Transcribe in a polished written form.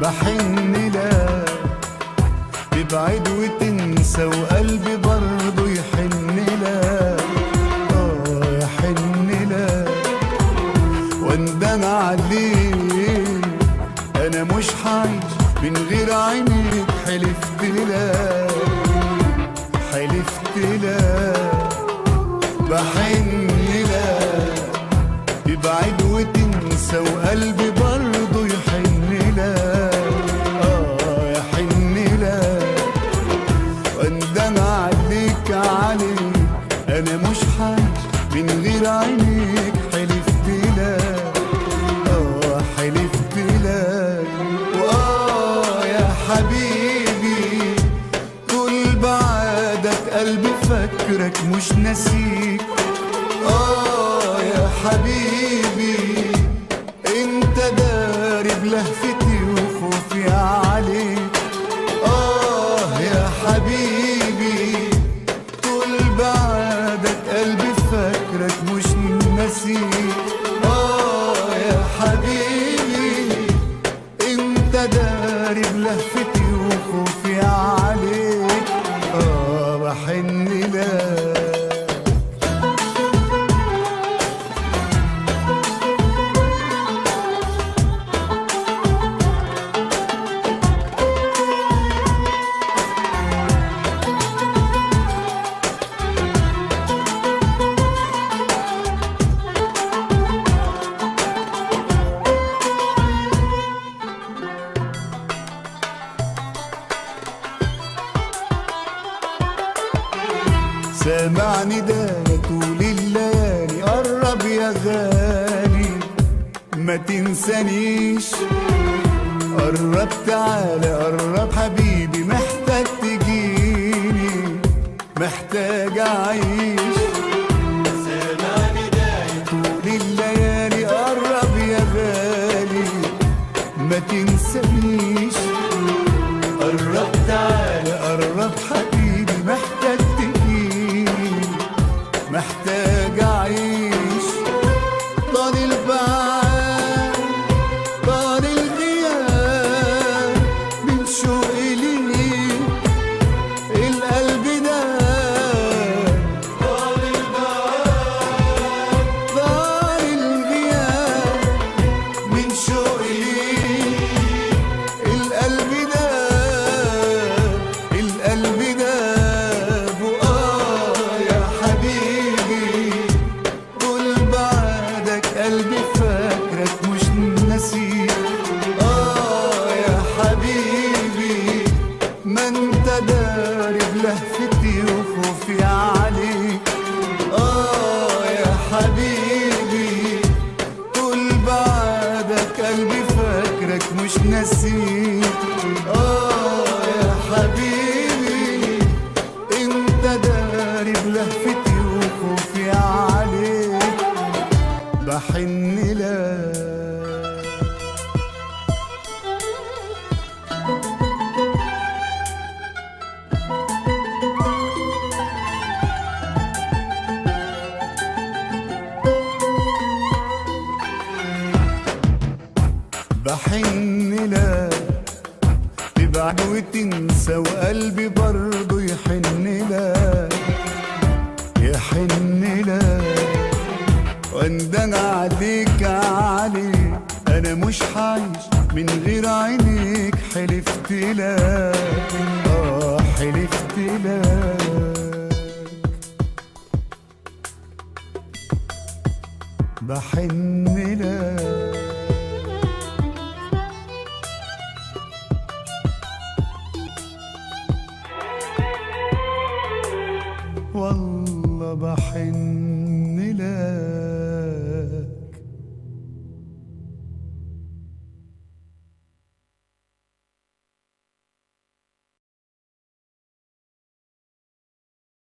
بحن لك، تبعد وتنسى وقلبي برضه يحن لك، يحن لك واندم عليك. انا مش عايش من غير عينيك، حلفت لك حلفت لك. بحن لك، تبعد وتنسى وقلبي برضه يحن لك، يحن لك واندم عليك عليك. انا مش عايش من غير عينيك، حلفت لك حلفت لك. يا حبيبي طول بعدك قلبي فاكرك مش ناسيك. يا حبيبي انت داري بلهفتي وخوفي عليك. يا حبيبي طول بعدك قلبي فاكرك مش ناسيك. يا حبيبي انت داري بلهفتي وخوفي عليك. بحن لك. سامعني ده طول الليالي، قرب يا غالي ما تنسانيش. قرب تعالى قرب حبيبي، محتاج تجيني محتاج اعيش. سامعني ده طول الليالي، قرب يا غالي ما تنسانيش. قرب تعالى قرب حبيبي، محتاج محتاج أعيش. طال البعاد طال الغياب من شوقي ليك، القلب ده طال البعاد طال الغياب من شوقي ليك، القلب ده القلب ده. قلبي فاكرك مش ناسيك. يا حبيبي ما انت داري بلهفتي وخوفي عليك. يا حبيبي طول بعدك قلبي فاكرك مش ناسيك. يا حبيبي انت داري بلهفتي وخوفي عليك. بحن لك. بحن لك، تبعد وتنسى وقلبي برضه يحن لك يحن لك واندم عليك عليك. انا مش عايش من غير عينيك، حلفت لك حلفت لك. بحن لك. والله بحن لك.